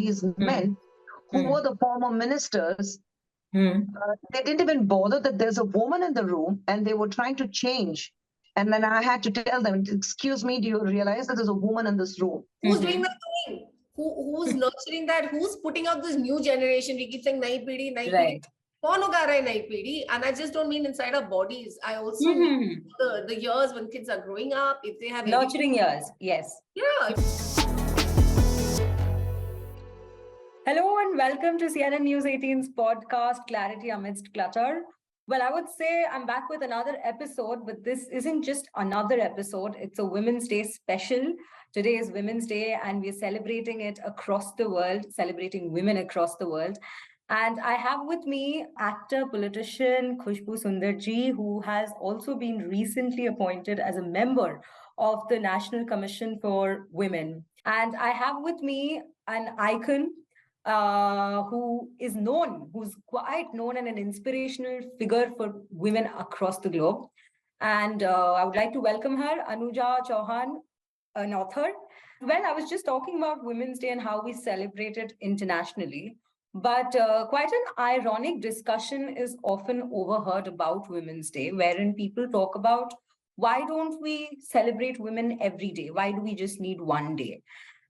these Hmm. men who were the former ministers, Hmm. they didn't even bother that there's a woman in the room and they were trying to change. And then I had to tell them, excuse me, do you realize that there's a woman in this room? Who's doing the doing? Who's nurturing that? Who's putting out this new generation? We keep saying nai pidi, nai pidi. Right. कौन उगा रहा है नई पीढ़ी? And I just don't mean inside our bodies. I also mean Hmm. the years when kids are growing up, if they have Nurturing years, yes. yeah. Hello and welcome to CNN News 18's podcast, Clarity Amidst Clutter. Well, I would say I'm back with another episode, but this isn't just another episode. It's a Women's Day special. Today is Women's Day, and we're celebrating it across the world, celebrating women across the world. And I have with me actor, politician Khushbu Sundarji, who has also been recently appointed as a member of the National Commission for Women. And I have with me an icon who's quite known and an inspirational figure for women across the globe. And I would like to welcome her, Anuja Chauhan, an author. Well, I was just talking about Women's Day and how we celebrate it internationally. But quite an ironic discussion is often overheard about Women's Day, wherein people talk about why don't we celebrate women every day? Why do we just need one day?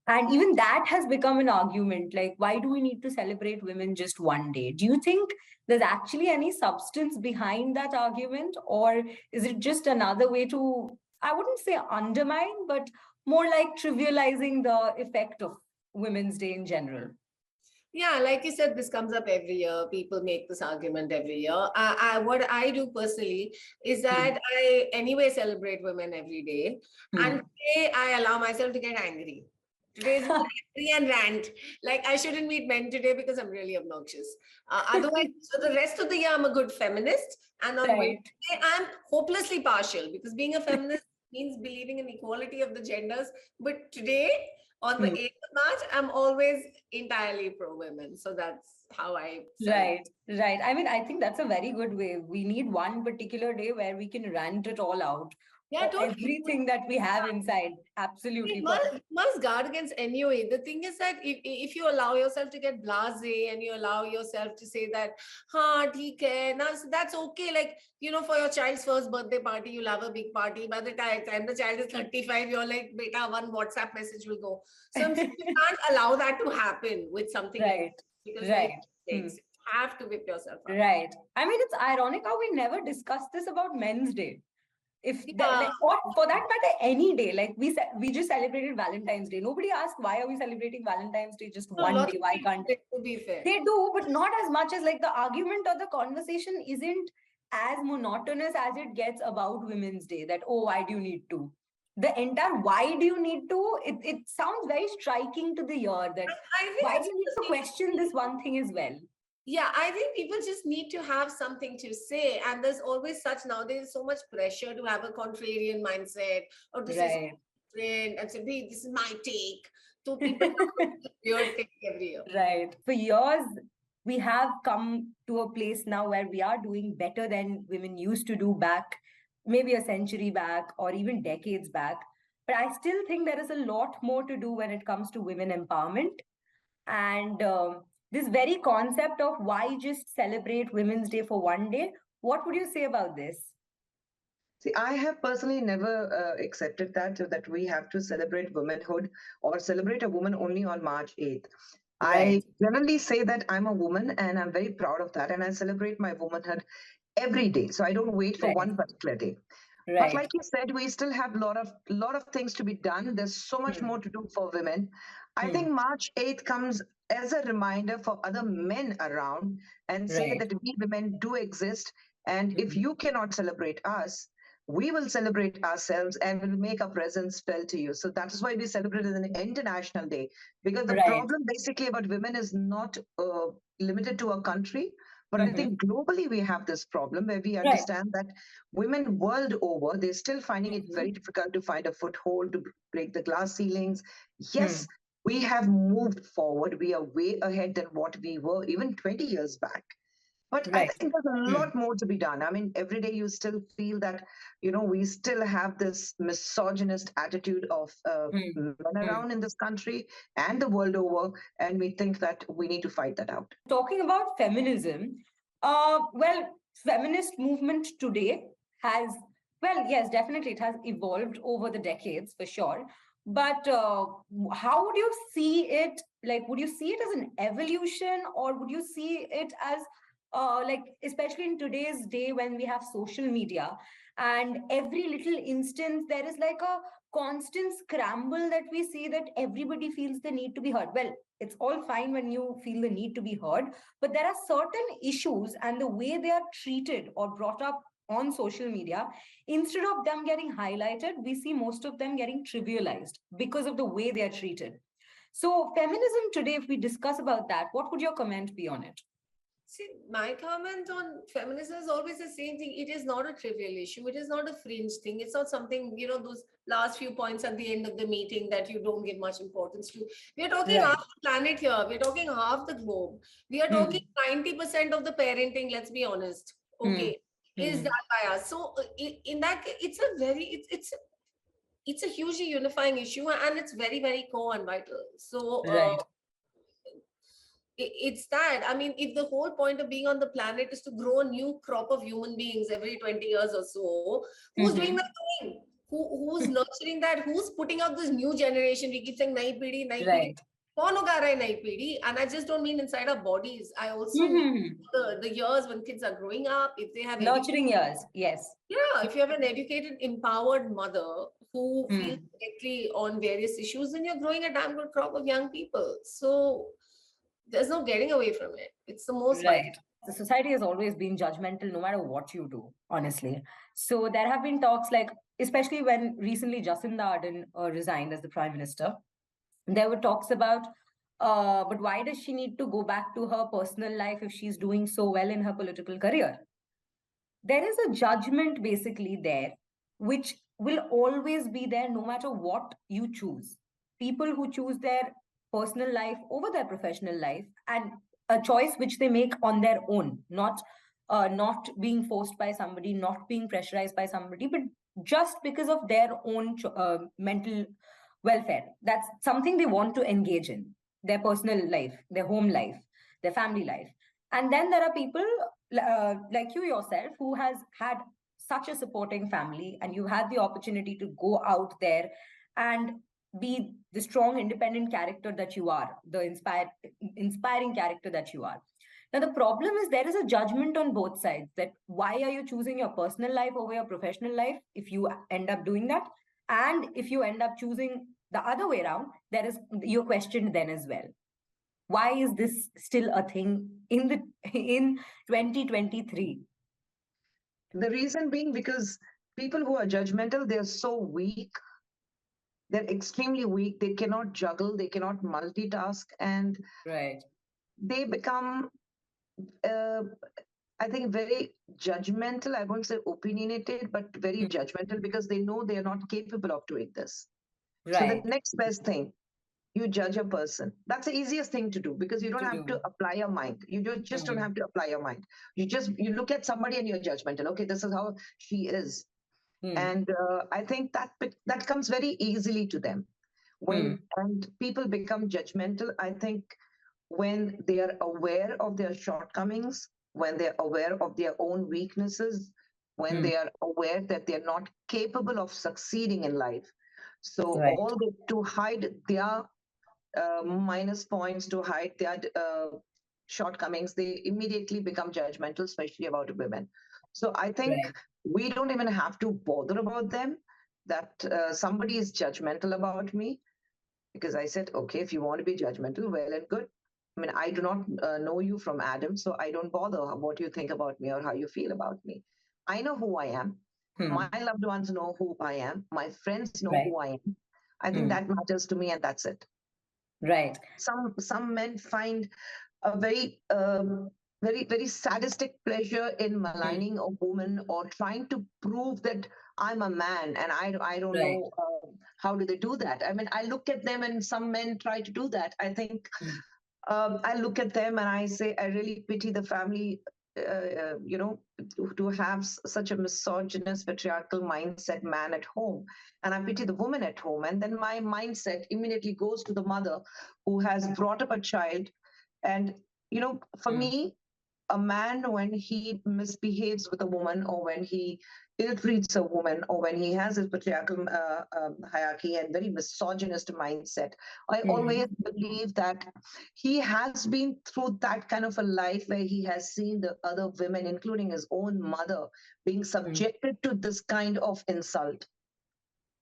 And even that has become an argument. Like, why do we need to celebrate women just one day? Do you think there's actually any substance behind that argument? Or is it just another way to, I wouldn't say undermine, but more like trivializing the effect of Women's Day in general? Yeah, like you said, this comes up every year. People make this argument every year. What I do personally is that I anyway celebrate women every day. And today I allow myself to get angry. Today is angry and rant. Like I shouldn't meet men today because I'm really obnoxious. Otherwise, so the rest of the year I'm a good feminist. And on Wednesday, I'm hopelessly partial because being a feminist means believing in equality of the genders. But today, on the 8th of March, I'm always entirely pro women. So that's how I Right. I mean, I think that's a very good way. We need one particular day where we can rant it all out. Yeah, totally. Everything that we have inside. Absolutely. You must guard against NUA. The thing is that if you allow yourself to get blasé and you allow yourself to say that, theek hai, now that's okay. Like, for your child's first birthday party, you'll have a big party. By the time the child is 35, you're like, beta, one WhatsApp message will go. So you can't allow that to happen with something else. Because you have to whip yourself up. Right. I mean, it's ironic how we never discussed this about Men's Day. Or for that matter, any day, like we just celebrated Valentine's Day. Nobody asked why are we celebrating Valentine's Day just one day? Why can't they? To be fair, they do, but not as much as like the argument or the conversation isn't as monotonous as it gets about Women's Day. That why do you need to? The entire why do you need to? It sounds very striking to the ear that why do you need to question this one thing as well? Yeah, I think people just need to have something to say. And there's always there's so much pressure to have a contrarian mindset or this is different and say, hey, this is my take. So people your take every year. Right. For years, we have come to a place now where we are doing better than women used to do back, maybe a century back or even decades back. But I still think there is a lot more to do when it comes to women empowerment. And this very concept of why just celebrate Women's Day for one day, what would you say about this? See, I have personally never accepted that we have to celebrate womanhood or celebrate a woman only on March 8th. I generally say that I'm a woman and I'm very proud of that, and I celebrate my womanhood every day. So I don't wait for one particular day. But like you said, we still have a lot of things to be done. There's so much more to do for women. I think March 8th comes as a reminder for other men around and say that we women do exist. And if you cannot celebrate us, we will celebrate ourselves and will make our presence felt to you. So that is why we celebrate it as an international day. Because the problem basically about women is not limited to a country. But I think globally we have this problem where we understand that women world over, they're still finding it very difficult to find a foothold, to break the glass ceilings. Yes, we have moved forward. We are way ahead than what we were even 20 years back. But I Right. think there's a lot more to be done. I mean, every day you still feel that, we still have this misogynist attitude of men around in this country and the world over, and we think that we need to fight that out. Talking about feminism, well, feminist movement today has, well, yes, definitely it has evolved over the decades for sure. But how would you see it? Like, would you see it as an evolution, or would you see it as like, especially in today's day when we have social media and every little instance there is like a constant scramble that we see that everybody feels the need to be heard. Well, it's all fine when you feel the need to be heard, but there are certain issues and the way they are treated or brought up on social media, instead of them getting highlighted, we see most of them getting trivialized because of the way they are treated. So feminism today, if we discuss about that, what would your comment be on it? See, my comment on feminism is always the same thing. It is not a trivial issue. It is not a fringe thing. It's not something, those last few points at the end of the meeting that you don't give much importance to. We are talking Right. half the planet here. We're talking half the globe. We are talking 90% of the parenting, let's be honest. Okay. Is that by us? So in that case, it's a very, it's a hugely unifying issue, and it's very, very core and vital. So Right. it's that, I mean, if the whole point of being on the planet is to grow a new crop of human beings every 20 years or so, who's doing that thing? Who's nurturing that? Who's putting out this new generation? We keep saying nai pidi, nai pidi. Right. कौन उगा रहा है नई पीढ़ी? And I just don't mean inside our bodies. I also mean the years when kids are growing up, if they have Nurturing years, yes. yeah, if you have an educated, empowered mother who feels directly on various issues, then you're growing a damn good crop of young people. So there's no getting away from it. It's the most vital. Right. The society has always been judgmental no matter what you do, honestly. So there have been talks like, especially when recently Jacinda Ardern resigned as the prime minister, there were talks about, but why does she need to go back to her personal life if she's doing so well in her political career? There is a judgment basically there, which will always be there no matter what you choose. People who choose their personal life over their professional life, and a choice which they make on their own, not being forced by somebody, not being pressurized by somebody, but just because of their own mental welfare. That's something they want to engage in, their personal life, their home life, their family life. And then there are people like you yourself who has had such a supporting family, and you had the opportunity to go out there and be the strong independent character that you are, the inspiring character that you are. Now the problem is there is a judgment on both sides, that why are you choosing your personal life over your professional life if you end up doing that, and if you end up choosing the other way around, there is, you're questioned then as well. Why is this still a thing in 2023? The reason being because people who are judgmental, they're so weak. They're extremely weak. They cannot juggle. They cannot multitask, and Right. they become, I think, very judgmental. I won't say opinionated, but very judgmental, because they know they are not capable of doing this. Right. So the next best thing, you judge a person. That's the easiest thing to do, because you don't have to apply your mind. You just don't have to apply your mind. You look at somebody and you're judgmental. Okay, this is how she is. And I think that comes very easily to them. And people become judgmental, I think, when they are aware of their shortcomings, when they're aware of their own weaknesses, when they are aware that they're not capable of succeeding in life. So all to hide their minus points, to hide their shortcomings, they immediately become judgmental, especially about women. So I think we don't even have to bother about them, that somebody is judgmental about me, because I said, okay, if you want to be judgmental, well and good. I mean, I do not know you from Adam, so I don't bother what you think about me or how you feel about me. I know who I am. My loved ones know who I am. My friends know who I am. I think that matters to me, and that's it. Right. Some men find a very very sadistic pleasure in maligning a woman, or trying to prove that I'm a man, and I don't know how do they do that. I mean, I look at them, and some men try to do that. I think I look at them and I say, I really pity the family to have such a misogynist, patriarchal mindset man at home, and I pity the woman at home. And then my mindset immediately goes to the mother who has brought up a child. And, for me, a man, when he misbehaves with a woman, or when he ill treats a woman, or when he has his patriarchal hierarchy and very misogynist mindset, I always believe that he has been through that kind of a life where he has seen the other women, including his own mother, being subjected to this kind of insult.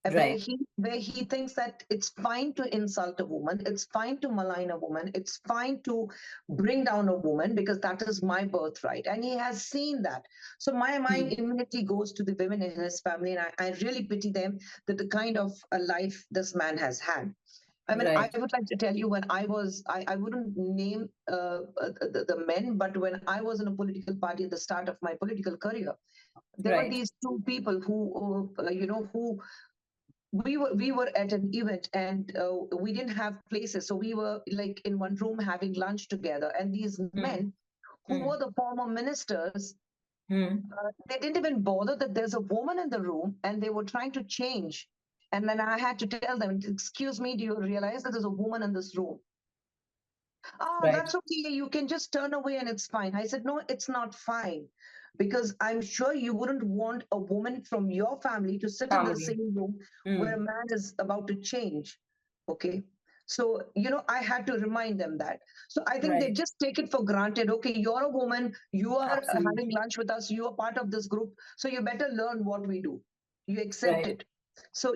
Where he thinks that it's fine to insult a woman, it's fine to malign a woman, it's fine to bring down a woman because that is my birthright. And he has seen that. So my mind immediately goes to the women in his family, and I really pity them, that the kind of a life this man has had. I mean, I would like to tell you, when I wouldn't name the men, but when I was in a political party at the start of my political career, there were these two people who we were at an event, and we didn't have places, so we were like in one room having lunch together, and these men who were the former ministers, they didn't even bother that there's a woman in the room, and they were trying to change. And then I had to tell them, excuse me, do you realize that there's a woman in this room? Oh, that's okay, you can just turn away and it's fine. I said, no, it's not fine, because I'm sure you wouldn't want a woman from your family to sit in the same room where a man is about to change. Okay. So, I had to remind them that. So I think they just take it for granted. Okay, you're a woman, you are having lunch with us, you are part of this group, so you better learn what we do. You accept it. So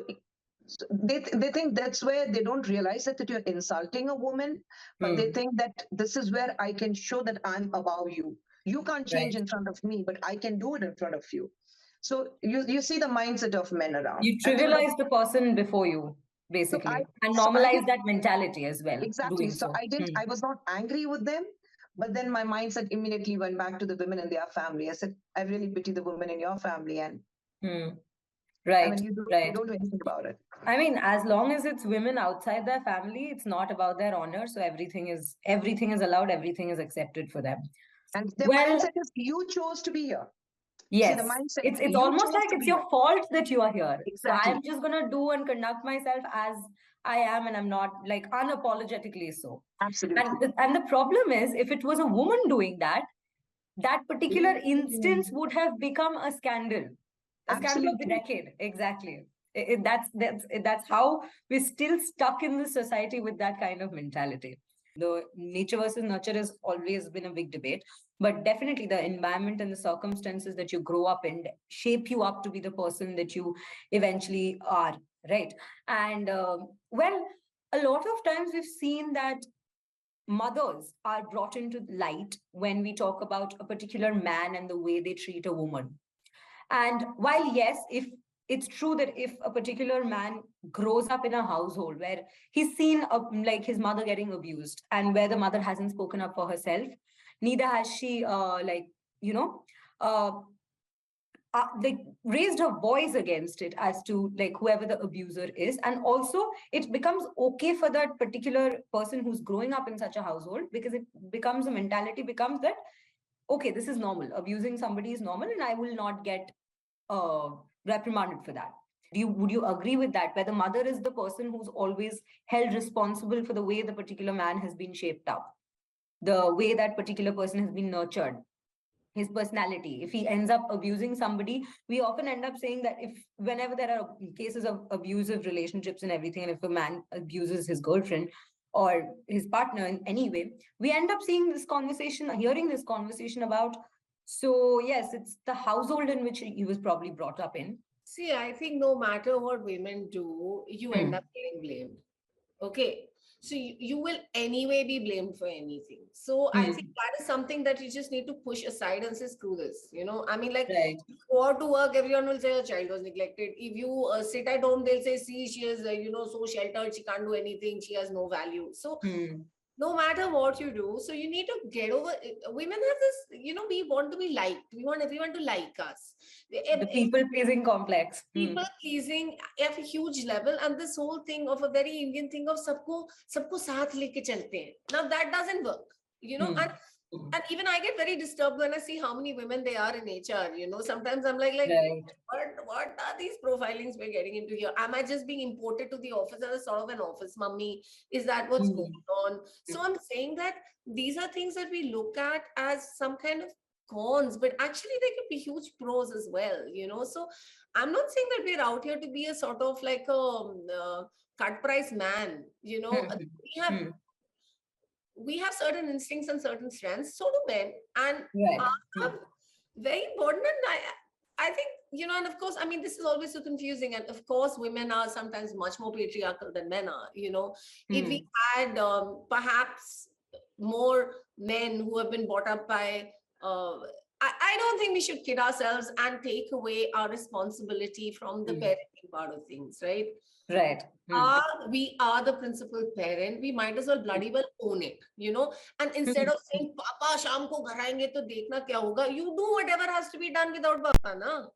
they think that's where they don't realize that you're insulting a woman, but they think that this is where I can show that I'm above you. You can't change in front of me, but I can do it in front of you. So you see the mindset of men around. You trivialize the person before you, basically, and normalize that mentality as well. Exactly. So I was not angry with them, but then my mindset immediately went back to the women in their family. I said, I really pity the women in your family, and I mean, you don't do anything about it. I mean, as long as it's women outside their family, it's not about their honor. So everything is allowed, everything is accepted for them. And their mindset is, you chose to be here. Yes. See, the mindset, it's almost like it's your fault that you are here. Exactly. So I'm just gonna do and conduct myself as I am, and I'm not like unapologetically so. Absolutely. And the problem is, if it was a woman doing that, that particular instance would have become a scandal. Scandal of the decade. Exactly. That's how we're still stuck in the society with that kind of mentality. The nature versus nurture has always been a big debate, but definitely the environment and the circumstances that you grow up in shape you up to be the person that you eventually are, right? And well, a lot of times we've seen that mothers are brought into light when we talk about a particular man and the way they treat a woman. And while, yes, if it's true that if a particular man grows up in a household where he's seen like his mother getting abused, and where the mother hasn't spoken up for herself, neither has she like raised her voice against it as to like whoever the abuser is. And also it becomes okay for that particular person who's growing up in such a household, because it becomes a mentality becomes that, okay, this is normal, abusing somebody is normal, and I will not get reprimanded for that. Would you agree with that, where the mother is the person who's always held responsible for the way the particular man has been shaped up, the way that particular person has been nurtured, his personality? If he ends up abusing somebody, we often end up saying that whenever there are cases of abusive relationships and everything, and if a man abuses his girlfriend or his partner in any way, we end up hearing this conversation about, so yes, it's the household in which he was probably brought up in. See, I think no matter what women do, you end up getting blamed. Okay. So you will anyway be blamed for anything. So I think that is something that you just need to push aside and say, screw this. I mean, like, if you go out to work, everyone will say your child was neglected. If you sit at home, they'll say, see, she is, so sheltered, she can't do anything, she has no value. So no matter what you do, so you need to get over it. Women have this, we want to be liked. We want everyone to like us. The people-pleasing complex. People pleasing at a huge level, and this whole thing of a very Indian thing of sabko saath leke chalte hain. Now that doesn't work, and And even I get very disturbed when I see how many women there are in HR. Sometimes I'm like, Right. what are these profilings we're getting into here? Am I just being imported to the office as a sort of an office mummy? Is that what's going on? So I'm saying that these are things that we look at as some kind of cons, but actually they could be huge pros as well. So I'm not saying that we're out here to be a sort of like a cut price man. We have certain instincts and certain strengths. So do men, and Right. very important. And I think, and of course, I mean, this is always so confusing. And of course, women are sometimes much more patriarchal than men are. If we had perhaps more men who have been brought up by, I don't think we should kid ourselves and take away our responsibility from the parenting part of things, right? Right. We are the principal parent. We might as well bloody well own it, and instead of saying papa sham ko ghar aayenge to dekhna kya hoga, you do whatever has to be done without papa, na?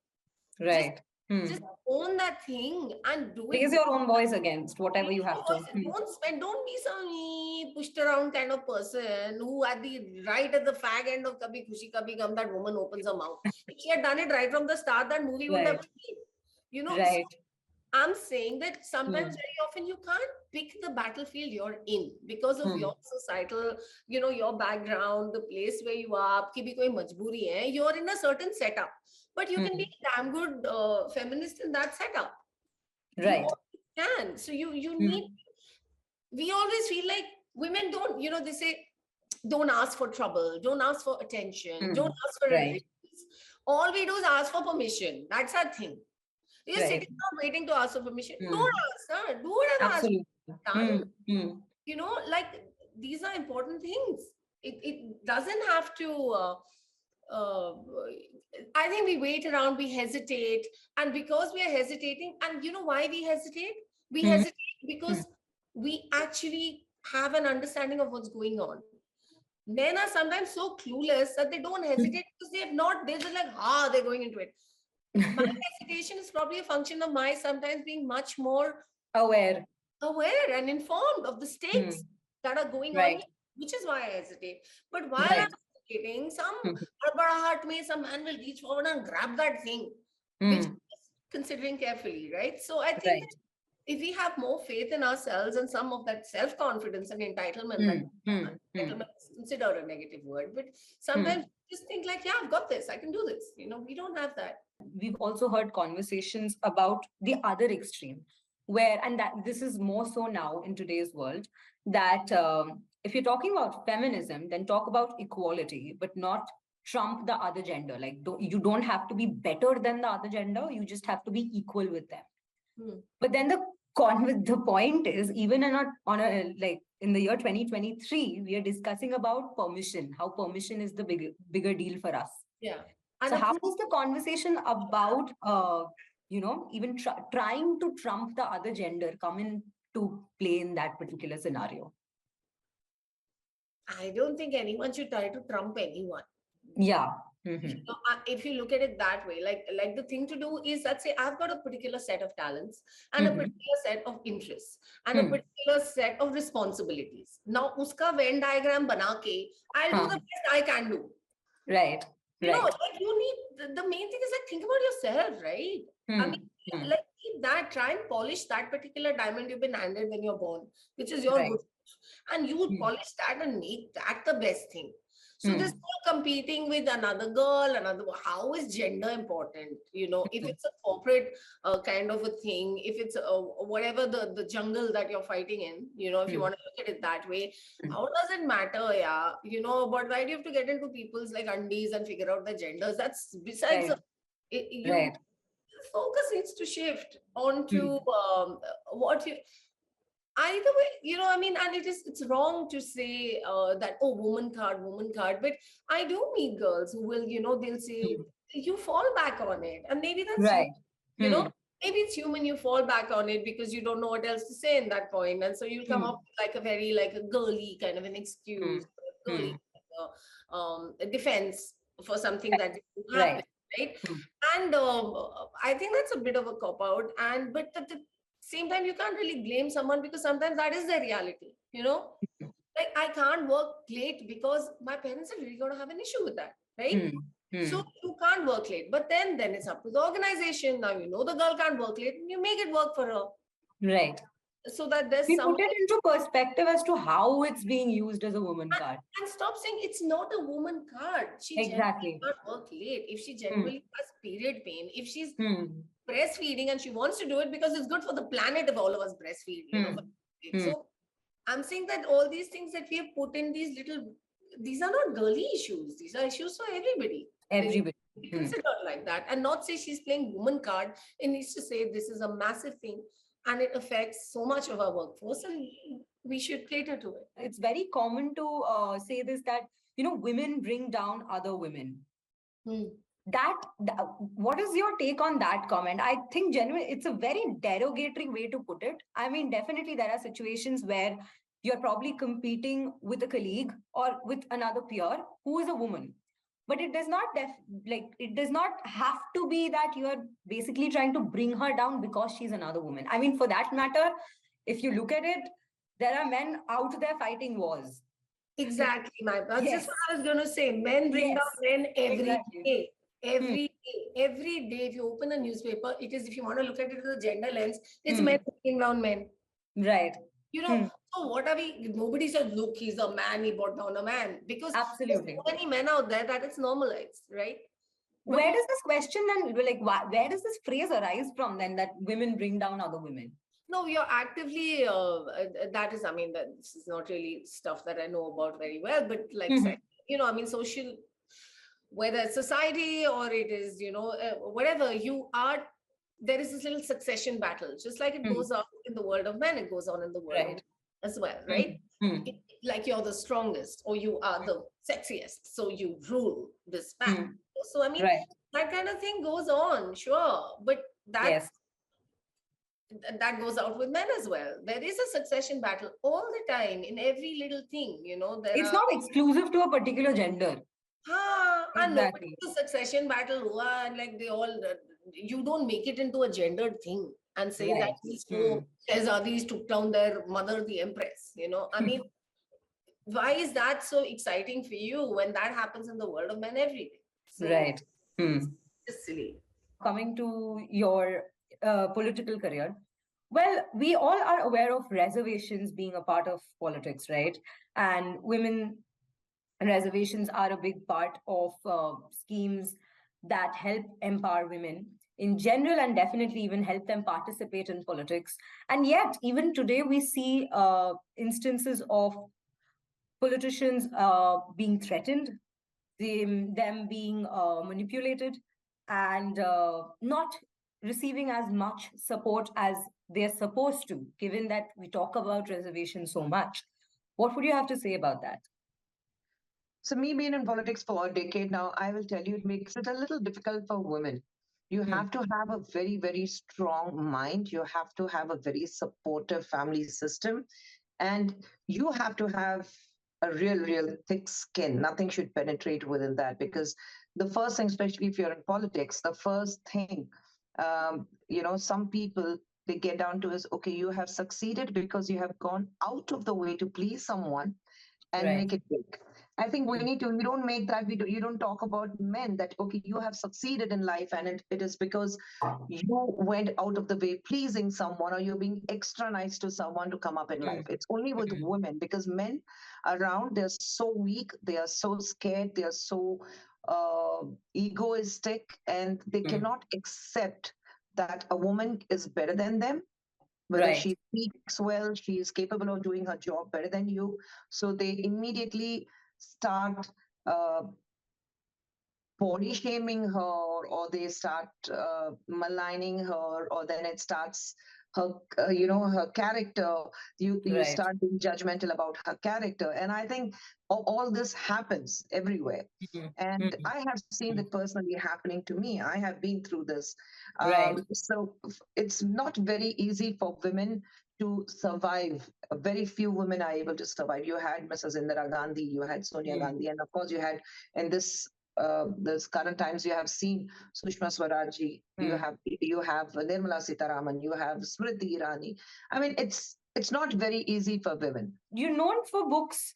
Right. Just own that thing and do Raise it. your own voice against whatever you have to. Don't be some pushed around kind of person who at the the fag end of Kabhi Khushi Kabhi Gum, that woman opens her mouth. If she had done it right from the start, that movie would have been, Right. So I'm saying that sometimes very often you can't pick the battlefield you're in because of your societal, your background, the place where you are. Aapki bhi koi majboori hai. You're in a certain setup, but you can be a damn good feminist in that setup. Right. You can. So you need. We always feel like women don't. They say, don't ask for trouble, don't ask for attention, don't ask for advice. All we do is ask for permission. That's our thing. You're sitting down waiting to ask for permission. Don't ask, huh? Do whatever. Absolutely. Like these are important things. It doesn't have to. I think we wait around, we hesitate, and because we are hesitating, and you know why we hesitate? We hesitate because we actually have an understanding of what's going on. Men are sometimes so clueless that they don't hesitate because they have not. They're just like, they're going into it. My hesitation is probably a function of my sometimes being much more aware and informed of the stakes that are going on, which is why I hesitate. But while I'm hesitating, some man will reach forward and grab that thing, which is considering carefully, right? So I think that if we have more faith in ourselves and some of that self-confidence and entitlement, entitlement is considered a negative word, but sometimes just think like, yeah, I've got this, I can do this. We don't have that. We've also heard conversations about the other extreme, where, and that this is more so now in today's world, that if you're talking about feminism, then talk about equality, but not trump the other gender. Like, you don't have to be better than the other gender, you just have to be equal with them. But then the point is, even in the year 2023, we are discussing about permission, how permission is the bigger deal for us. Yeah. So how is the conversation about, even trying to trump the other gender come into play in that particular scenario? I don't think anyone should try to trump anyone. Yeah. If you look at it that way, like the thing to do is, let's say I've got a particular set of talents and a particular set of interests and a particular set of responsibilities. Now, uska Venn diagram bana ke, I'll do the best I can do. Right. Like you need, the main thing is like, think about yourself, right? I mean, like keep that, try and polish that particular diamond you've been handed when you're born, which is your good, and you polish that and make that the best thing. So this whole competing with another girl, how is gender important? If it's a corporate kind of a thing, if it's whatever the jungle that you're fighting in, if you want to look at it that way, how does it matter? Yeah, but why do you have to get into people's like undies and figure out the genders? That's besides the focus needs to shift onto what you. Either way, and it's wrong to say that, woman card, but I do meet girls who will, they'll say, you fall back on it, and maybe that's right. Maybe it's human, you fall back on it because you don't know what else to say in that point, and so you'll come up with like a very like a girly kind of an excuse, girly a defense for something that didn't happen, right? And I think that's a bit of a cop out, but at the same time, you can't really blame someone because sometimes that is their reality, Like, I can't work late because my parents are really going to have an issue with that, right? So you can't work late. But then it's up to the organization. Now you know the girl can't work late, and you make it work for her. Right. So that there's We some put it into perspective as to how it's being used as a woman card. and stop saying it's not a woman card. She Exactly. genuinely can't work late. If she genuinely has period pain, if she's breastfeeding and she wants to do it because it's good for the planet if all of us breastfeed, you know. So I'm saying that all these things that we have put in these are not girly issues. These are issues for everybody. Everybody. Be considered like that and not say she's playing woman card. It needs to say this is a massive thing and it affects so much of our workforce and we should cater to it. It's very common to say this, that, women bring down other women. That what is your take on that comment? I think genuinely it's a very derogatory way to put it. I mean, definitely there are situations where you're probably competing with a colleague or with another peer who is a woman, but it does not it does not have to be that you're basically trying to bring her down because she's another woman. I mean, for that matter, if you look at it, there are men out there fighting wars. Exactly, that's just what I was going to say. Men bring down men every day. Every day, if you open a newspaper, it is, if you want to look at it through the gender lens, it's men bringing down men. Right. So what are we? Nobody said, look, he's a man, he brought down a man. Because absolutely, there's so many men out there that it's normalized, right? But where does this question then, where does this phrase arise from then, that women bring down other women? No, we are actively, that is, I mean, this is not really stuff that I know about very well, but like, I mean, social, whether it's society or it is, whatever you are, there is this little succession battle, just like it goes on in the world of men, it goes on in the world as well, right? Like you're the strongest or you are the sexiest, so you rule this man. So, I mean, that kind of thing goes on, sure, but that goes out with men as well. There is a succession battle all the time in every little thing, it's not exclusive to a particular gender. And nobody the succession battle and like they all, you don't make it into a gendered thing and say that these two Shehzadis took down their mother, the empress. I mean, why is that so exciting for you when that happens in the world of men every day? So, it's just silly. Coming to your political career, well, we all are aware of reservations being a part of politics, right? And women reservations are a big part of schemes that help empower women in general and definitely even help them participate in politics. And yet, even today, we see instances of politicians being threatened, them being manipulated, and not receiving as much support as they're supposed to, given that we talk about reservations so much. What would you have to say about that? So me being in politics for a decade now, I will tell you, it makes it a little difficult for women. You have to have a very, very strong mind. You have to have a very supportive family system. And you have to have a real thick skin. Nothing should penetrate within that, because the first thing, especially if you're in politics, the first thing, some people, they get down to is, okay, you have succeeded because you have gone out of the way to please someone and make it big. I think we don't make that, you don't talk about men that, okay, you have succeeded in life and it is because you went out of the way pleasing someone or you're being extra nice to someone to come up in life. It's only with women, because men around, they're so weak, they are so scared, they are so egoistic, and they cannot accept that a woman is better than them. Whether she speaks well, she is capable of doing her job better than you. So they immediately start body shaming her, or they start maligning her, or then it starts her, her character. You start being judgmental about her character. And I think all this happens everywhere. And I have seen it personally happening to me. I have been through this. So it's not very easy for women to survive. Very few women are able to survive. You had Mrs. Indira Gandhi, you had Sonia Gandhi, and of course you had in this this current times, you have seen Sushma Swaraji, you have Nirmala Sitaraman, you have Smriti Irani. I mean, it's not very easy for women. You're known for books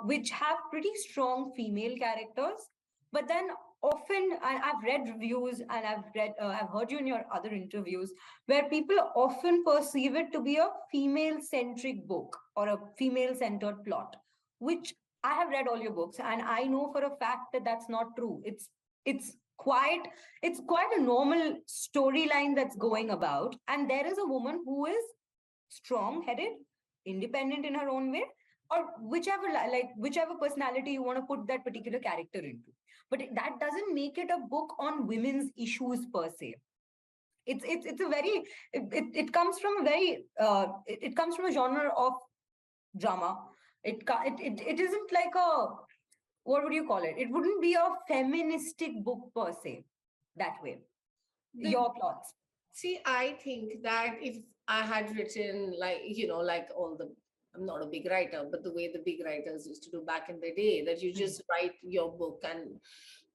which have pretty strong female characters, but then often, and I've read reviews and I've heard you in your other interviews, where people often perceive it to be a female-centric book or a female-centered plot, which I have read all your books, and I know for a fact that that's not true. It's quite it's quite a normal storyline that's going about, and there is a woman who is strong-headed, independent in her own way, or whichever personality you want to put that particular character into. But that doesn't make it a book on women's issues per se. It's a very it comes from a very it comes from a genre of drama. It isn't like a, what would you call it? It wouldn't be a feministic book per se that way. Your plots. See, I think that if I had written like all the, I'm not a big writer, but the way the big writers used to do back in the day, that you just write your book and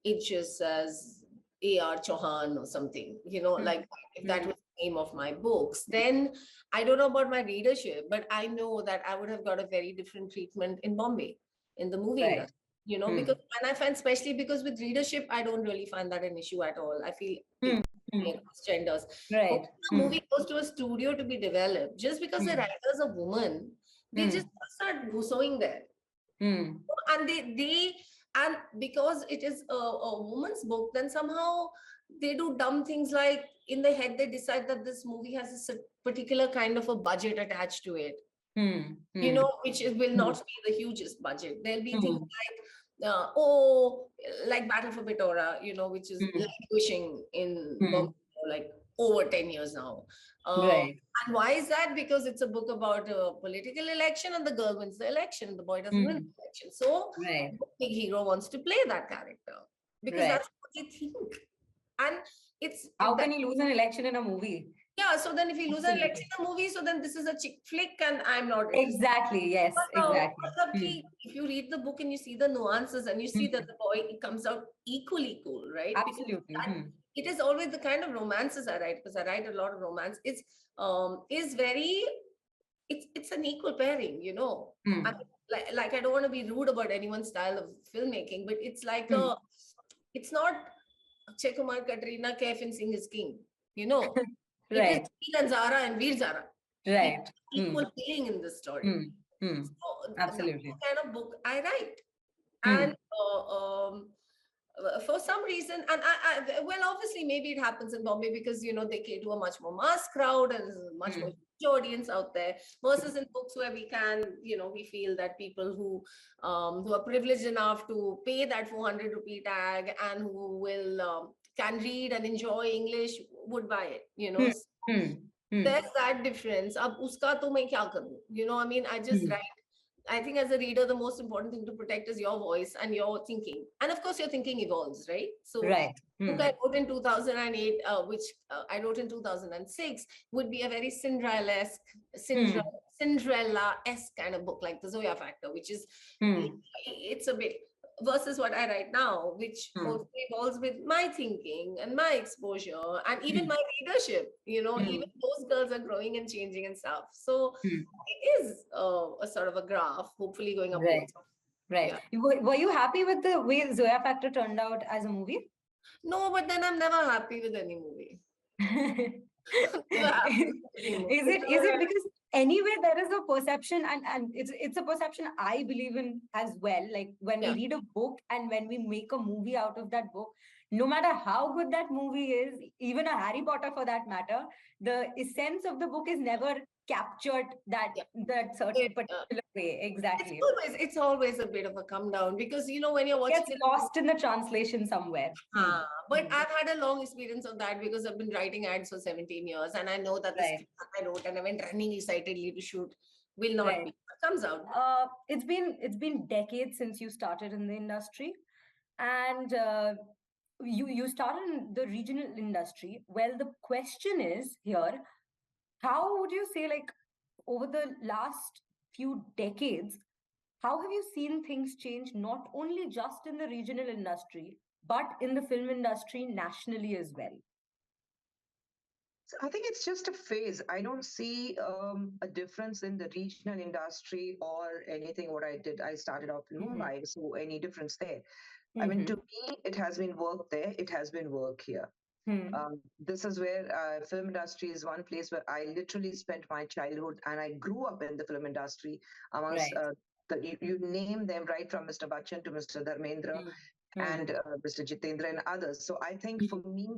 it just says A.R. Chauhan or something, like if that was the name of my books, then I don't know about my readership, but I know that I would have got a very different treatment in Bombay, in the movie industry. Because, and I find, especially because with readership, I don't really find that an issue at all. I feel across genders. Right. But when a movie goes to a studio to be developed, just because the writer is a woman, they just start sewing there. And and because it is a woman's book, then somehow they do dumb things like in their head, they decide that this movie has a particular kind of a budget attached to it. Which will not be the hugest budget. There'll be things like, like Battle for Pitora, which is languishing in Bombay for like over 10 years now. And why is that? Because it's a book about a political election and the girl wins the election and the boy doesn't win the election. So the big hero wants to play that character because that's what they think. And it's... How can you lose an election in a movie? Yeah, so then if you lose an election in a movie, so then this is a chick flick and I'm not... Exactly, yes, exactly. If you read the book and you see the nuances and you see that the boy, it comes out equally cool, right? Absolutely. It is always the kind of romances I write, because I write a lot of romance. It's very... It's an equal pairing, I mean, like I don't want to be rude about anyone's style of filmmaking, but it's like it's not Akshay Kumar, Katrina, Kaif and Singh is king, It is Veer and Zara and Veer Zara. Right. Equal feeling in this story. So absolutely. that's the kind of book I write. And for some reason, and I well, obviously maybe it happens in Bombay because they cater to a much more mass crowd and there's a much more audience out there, versus in books where we can, we feel that people who are privileged enough to pay that 400 rupee tag and who will can read and enjoy English would buy it. There's that difference. Ab uska to main kya karu? I mean, I just write. I think as a reader, the most important thing to protect is your voice and your thinking. And of course, your thinking evolves, right? So book I wrote in 2008, which I wrote in 2006, would be a very Cinderella-esque kind of book, like the Zoya Factor, which is, it's a bit, versus what I write now, which also evolves with my thinking and my exposure and even my readership, even those girls are growing and changing and stuff. So it is a sort of a graph, hopefully going up. Right. Yeah. Were you happy with the way Zoya Factor turned out as a movie? No, but then I'm never happy with any movie. Is it because anyway there is a perception and it's a perception I believe in as well, like when we read a book and when we make a movie out of that book, no matter how good that movie is, even a Harry Potter for that matter, the essence of the book is never captured that certain particular way. Exactly. It's always a bit of a come down because when you're watching, it gets lost in the translation somewhere. But I've had a long experience of that because I've been writing ads for 17 years and I know that the script I wrote and I went running excitedly to shoot will not be what comes out. It's been decades since you started in the industry, and you started in the regional industry. Well, the question is here, how would you say, like, over the last few decades, how have you seen things change not only just in the regional industry, but in the film industry nationally as well? So I think it's just a phase. I don't see a difference in the regional industry or anything what I did. I started off in Mm-hmm. Mumbai, so any difference there. I mean, Mm-hmm. to me, it has been work there, it has been work here. Hmm. This is where film industry is one place where I literally spent my childhood and I grew up in the film industry amongst Right. you name them right from Mr. Bachchan to Mr. Dharmendra Hmm. Hmm. and Mr. Jitendra and others. So I think for me,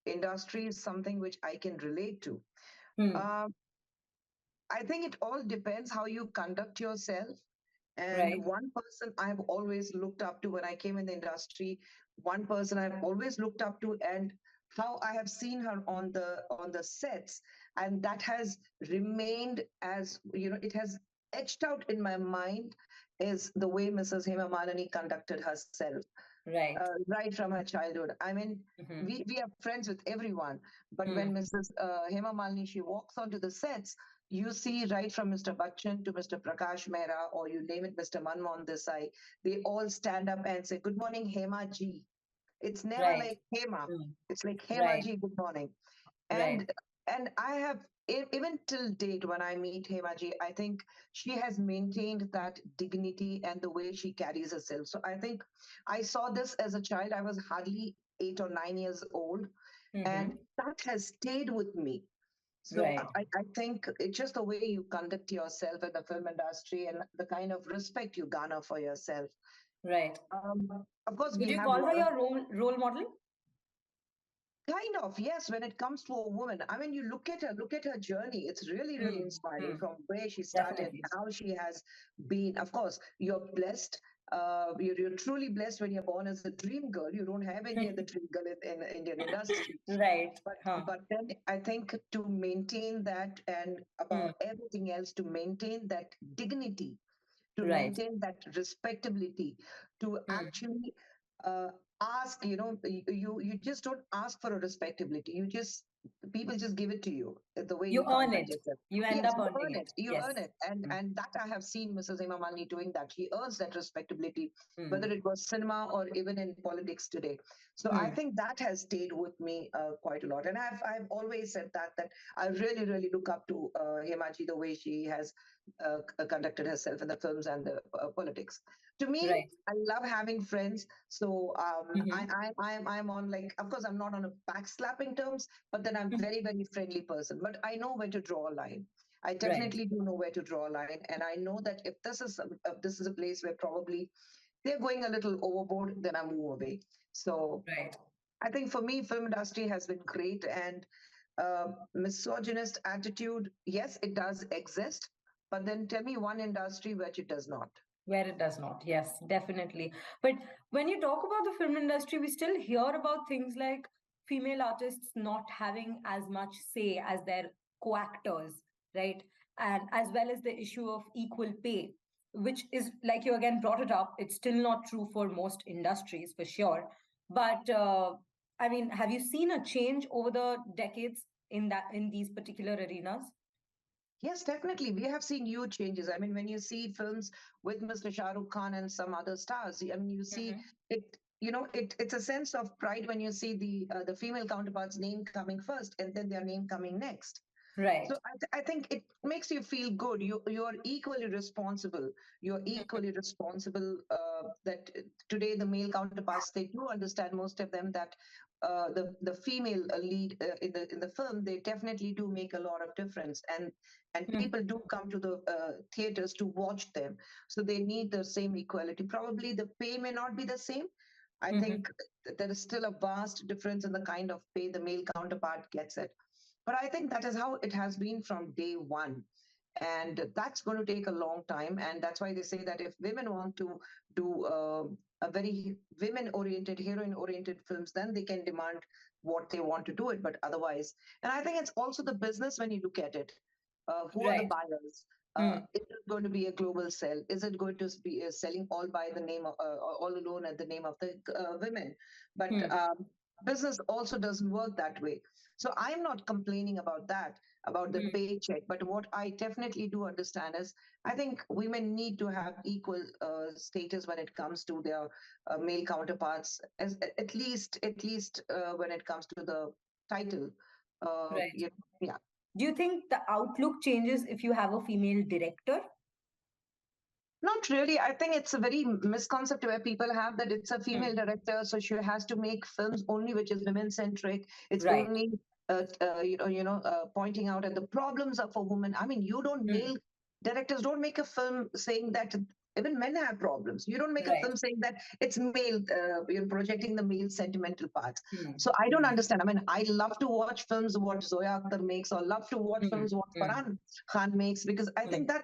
industry is something which I can relate to. Hmm. Uh, I think it all depends how you conduct yourself. And Right. one person I've always looked up to when I came in the industry, one person I've always looked up to, and how I have seen her on the sets, and that has remained as it has etched out in my mind is the way Mrs. Hema Malini conducted herself Right. right from her childhood. I mean, Mm-hmm. we are friends with everyone, but Hmm. when Mrs. Hema Malini she walks onto the sets, you see right from Mr. Bachchan to Mr. Prakash Mehra, or you name it, Mr. Manmohan Desai, they all stand up and say, "Good morning, Hema ji." It's never Right. like Hema. Hmm. It's like Hema Right. ji, good morning. Right. And I have even till date when I meet Hemaji, I think she has maintained that dignity and the way she carries herself. So I think I saw this as a child. I was hardly 8 or 9 years old, and Mm-hmm. that has stayed with me. So Right. I think it's just the way you conduct yourself in the film industry and the kind of respect you garner for yourself. Right. Of course, Would we you have a call her lot of your role model? kind of, yes, when it comes to a woman. I mean, you look at her journey. It's really, really Hmm. inspiring Hmm. from where she started, Definitely. how she has been. Of course, you're blessed. You're truly blessed when you're born as a dream girl. You don't have any other dream girl in the Indian industry. Right. But Huh. but then I think to maintain that and Hmm. above everything else, to maintain that dignity, to Right. maintain that respectability, to Hmm. actually uh, ask, you just don't ask for a respectability. You just people just give it to you the way You you earn conduct it. yourself. You end Yes, up you earning earn it. it. You Yes. earn it, and Hmm. and that I have seen Mrs. Hema Malini doing that. She earns that respectability, whether Hmm. it was cinema or even in politics today. So I Hmm. think that has stayed with me quite a lot, and I've always said that I really really look up to Hemaji the way she has conducted herself in the films and the politics. To me, Right. I love having friends. So Mm-hmm. I'm on, like, of course I'm not on a backslapping terms, but then I'm very very friendly person. But I know where to draw a line. I Right. definitely do know where to draw a line, and I know that if this is a place where probably they're going a little overboard, then I move away. So Right. I think for me, film industry has been great, and misogynist attitude, yes, it does exist. But then tell me one industry which it does not. Where it does not. Yes, definitely. But when you talk about the film industry, we still hear about things like female artists not having as much say as their co-actors, right? And as well as the issue of equal pay, which is, like you again brought it up, it's still not true for most industries for sure. But I mean, have you seen a change over the decades in these particular arenas? Yes, definitely. We have seen huge changes. I mean, when you see films with Mr. Shah Rukh Khan and some other stars, I mean, you see Hmm. it. It's a sense of pride when you see the female counterpart's name coming first and then their name coming next. So Right. I think it makes you feel good. You're equally responsible. You're equally responsible. That today the male counterparts, they do understand, most of them, that the female lead in the film, they definitely do make a lot of difference, and Hmm. people do come to the theaters to watch them. So they need the same equality. Probably the pay may not be the same. I Hmm. think there is still a vast difference in the kind of pay the male counterpart gets it. But I think that is how it has been from day one. And that's going to take a long time. And that's why they say that if women want to do a very women oriented, heroine oriented films, then they can demand what they want to do it. But otherwise, and I think it's also the business when you look at it. Who are the Right. buyers? Hmm. Is it going to be a global sell? Is it going to be selling all by the name of, all alone at the name of the women? But Hmm. business also doesn't work that way. So I'm not complaining about that. about the Mm. paycheck. But what I definitely do understand is I think women need to have equal status when it comes to their male counterparts, as at least when it comes to the title. Right. Yeah. Do you think the outlook changes if you have a female director? Not really. I think it's a very misconcept where people have that it's a Mm. female director, so she has to make films only which is women centric. It's Right. only pointing out at the problems of a woman. I mean, you don't Mm. male directors don't make a film saying that even men have problems. You don't make a Right. film saying that it's male, you're projecting the male sentimental parts. Mm. So I don't Mm. understand. I mean, I love to watch films what Zoya Akhtar makes, or love to watch Mm. films what Mm. Farhan Khan makes, because I think Mm.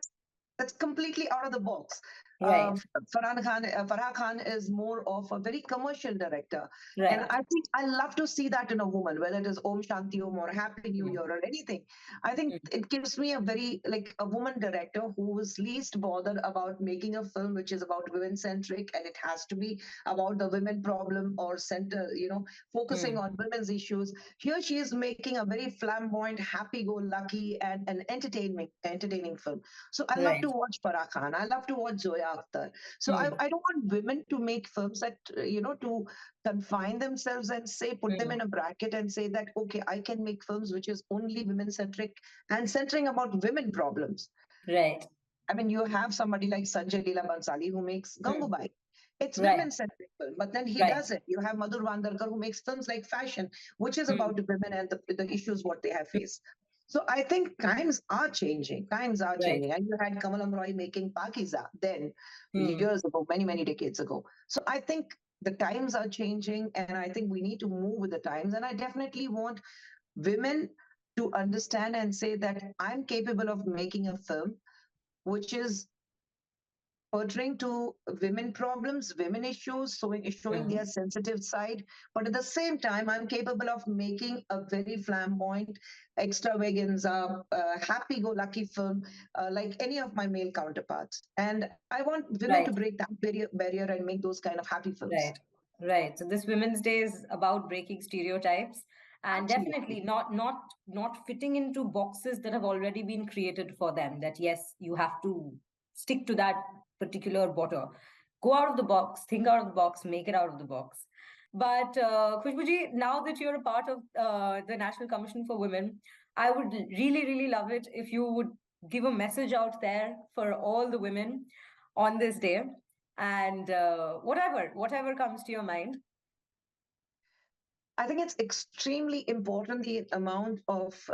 that's completely out of the box. Right. Farah Khan is more of a very commercial director. And Right. I think I love to see that in a woman, whether it is Om Shanti Om or Happy New Mm. Year or anything. I think Mm. it gives me a very, like a woman director who is least bothered about making a film which is about women centric, and it has to be about the women problem or focusing Mm. on women's issues. Here she is making a very flamboyant, happy go lucky, and an entertaining film. So I love Right. to watch Farah Khan. I love to watch Zoya Akhtar. So Mm. I don't want women to make films that, to confine themselves and say, put them Mm. in a bracket and say that, okay, I can make films which is only women centric and centering about women problems. Right. I mean, you have somebody like Sanjay Leela Bansali who makes Mm. Gangubai. It's Right. women-centric film, but then he Right. does it. You have Madhur Vandarkar who makes films like Fashion, which is Mm. about women and the issues what they have faced. So I think times are changing. Times are Right. changing. And you had Kamalam Roy making Pakiza then, Mm. years ago, many, many decades ago. So I think the times are changing, and I think we need to move with the times. And I definitely want women to understand and say that I'm capable of making a film which is portraying to women problems, women issues, showing Mm. their sensitive side. But at the same time, I'm capable of making a very flamboyant, extravaganza, happy-go-lucky film like any of my male counterparts. And I want women to Right. break that barrier and make those kind of happy films. Right. Right. So this Women's Day is about breaking stereotypes and Absolutely. definitely not fitting into boxes that have already been created for them. That yes, you have to stick to that particular border. Go out of the box, think out of the box, make it out of the box. But Khushbuji, now that you're a part of the National Commission for Women, I would really, really love it if you would give a message out there for all the women on this day, and whatever comes to your mind. I think it's extremely important the amount of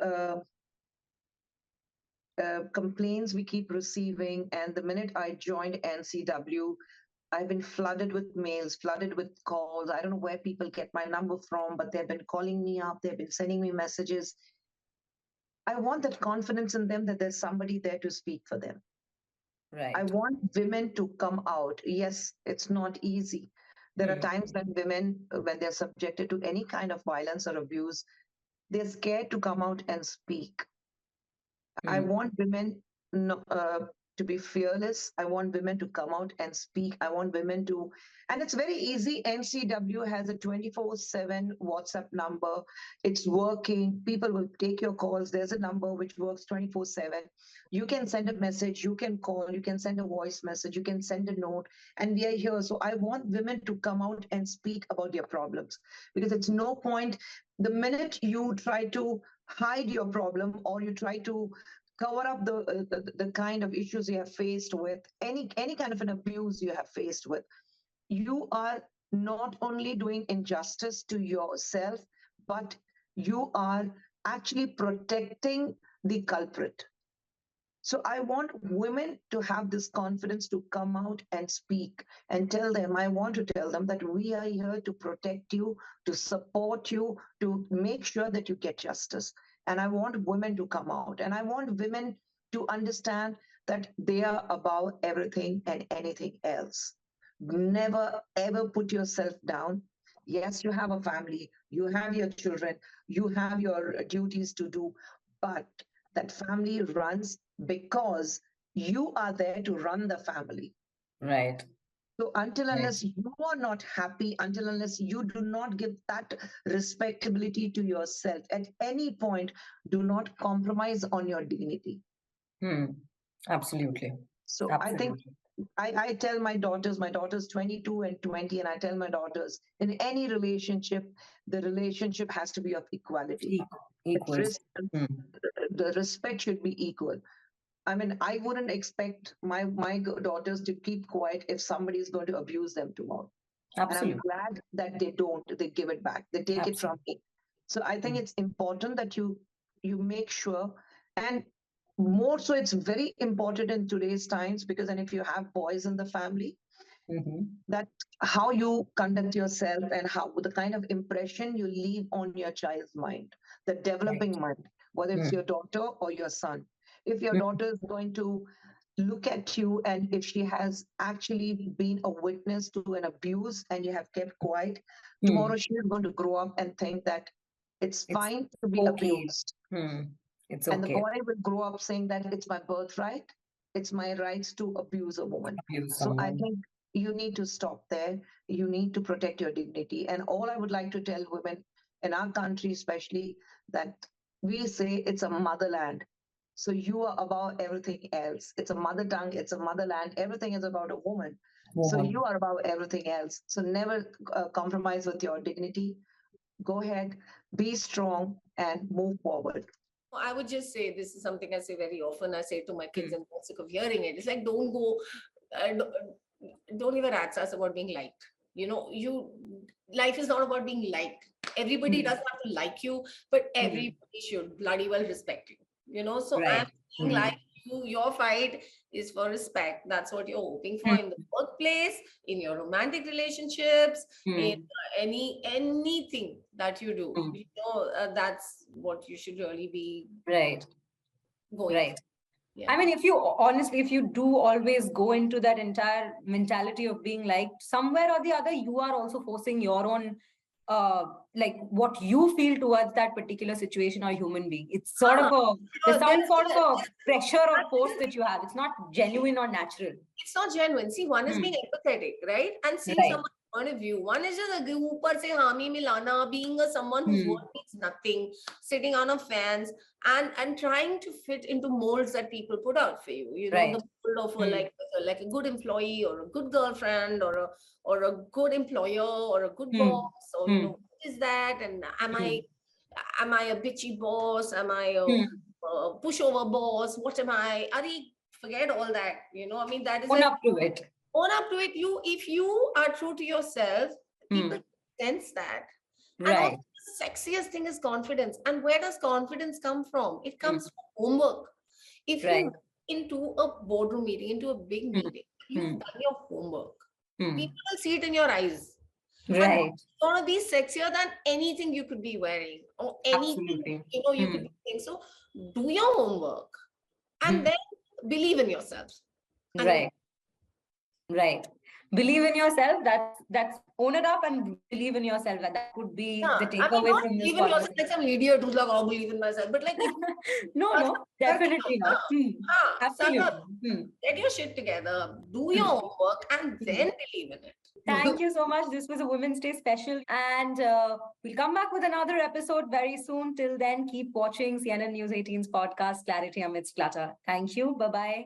complaints we keep receiving. And the minute I joined NCW, I've been flooded with mails, flooded with calls. I don't know where people get my number from, but they've been calling me up, they've been sending me messages. I want that confidence in them that there's somebody there to speak for them. I Right. want women to come out. Yes, it's not easy. There are Mm. times when women, when they're subjected to any kind of violence or abuse, they're scared to come out and speak. I Mm. want women to be fearless. I want women to come out and speak. I want women to, and it's very easy. NCW has a 24/7 WhatsApp number. It's working. People will take your calls. There's a number which works 24/7. You can send a message, you can call, you can send a voice message, you can send a note, and we are here. So I want women to come out and speak about their problems, because it's no point the minute you try to hide your problem, or you try to cover up the kind of issues you have faced with, any kind of an abuse you have faced with, you are not only doing injustice to yourself, but you are actually protecting the culprit. So I want women to have this confidence to come out and speak and tell them, I want to tell them that we are here to protect you, to support you, to make sure that you get justice. And I want women to come out, and I want women to understand that they are above everything and anything else. Never ever put yourself down. Yes, you have a family, you have your children, you have your duties to do, but that family runs because you are there to run the family. Right. So until Right. unless you are not happy, until unless you do not give that respectability to yourself at any point, do not compromise on your dignity. Hmm. Absolutely. So I think Absolutely. I tell my daughters 22 and 20, and I tell my daughters in any relationship, the relationship has to be of equality. Equals. Hmm. The respect should be equal. I mean, I wouldn't expect my daughters to keep quiet if somebody is going to abuse them tomorrow. And I'm Absolutely. glad that they don't. They give it back. They take it from Absolutely. me. So I think Hmm. it's important that you make sure, and more so, it's very important in today's times because, and if you have boys in the family, Mhm. that how you conduct yourself and how the kind of impression you leave on your child's mind, the Right. developing mind, whether it's Hmm. your daughter or your son. If your Hmm. daughter is going to look at you and if she has actually been a witness to an abuse and you have kept quiet, Hmm. tomorrow she is going to grow up and think that it's It's fine to be okay. abused. Hmm. It's And the okay. boy will grow up saying that it's my birthright, it's my rights to abuse a woman. Abuse So I someone. think you need to stop there. You need to protect your dignity. And all I would like to tell women in our country, especially, that we say it's a motherland. So you are above everything else. It's a mother tongue, it's a motherland. Everything is about a woman. So Woman. you are above everything else. So never compromise with your dignity. Go ahead, be strong, and move forward. I would just say this is something I say very often. I say to my kids, Hmm. and they're sick of hearing it. It's like don't even ask us about being liked. You life is not about being liked. Everybody Hmm. doesn't have to like you, but Hmm. everybody should bloody well respect you. So I'm Right. saying Hmm. like your fight is for respect. That's what you're hoping for Hmm. in the workplace, in your romantic relationships, in Hmm. anything that you do. Hmm. That's what you should really be Right. going for. Right. Yeah. I mean, if you honestly, if you do always go into that entire mentality of being liked, somewhere or the other, you are also forcing your own, like what you feel towards that particular situation or human being. It's sort of there's some sort of a pressure or force that you have. It's not genuine or natural. It's not genuine. See, one is Hmm. being empathetic, right? And seeing Right. someone's point of view. One is just a upar se हामी milana, being someone whose Hmm. word means nothing, sitting on a fence and trying to fit into molds that people put out for you. Right. The mold of Hmm. like a good employee or a good girlfriend or a good employer or a good Hmm. boss or Hmm. what is that? And Hmm. am I a bitchy boss? Am I Hmm. a pushover boss? What am I? Ari, forget all that. I mean, that is Own like up to it. own up to it. If you are true to yourself, Hmm. people sense that. And also Right. the sexiest thing is confidence. And where does confidence come from? It Hmm. comes from homework. If you Right. into a boardroom meeting, into a big Hmm. meeting, Hmm. you've done your homework. Hmm. People will see it in your eyes. And Right. it's gonna be sexier than anything you could be wearing or anything Absolutely. you Hmm. could be saying. So do your homework and Hmm. then believe in yourself. And Right. Right. Believe in yourself. That's own it up and believe in yourself. That would be the yeah, I mean, takeaway not from this believe in yourself like conversation. some idiot who's like, oh, believe in myself. But like, if you No, no, definitely not. Hmm. suck Absolutely. up, Hmm. get your shit together, do your Hmm. homework, and Hmm. then believe in it. Thank you so much. This was a Women's Day special, and we'll come back with another episode very soon. Till then, keep watching CNN News 18's podcast, Clarity Amidst Clutter. Thank you. Bye bye.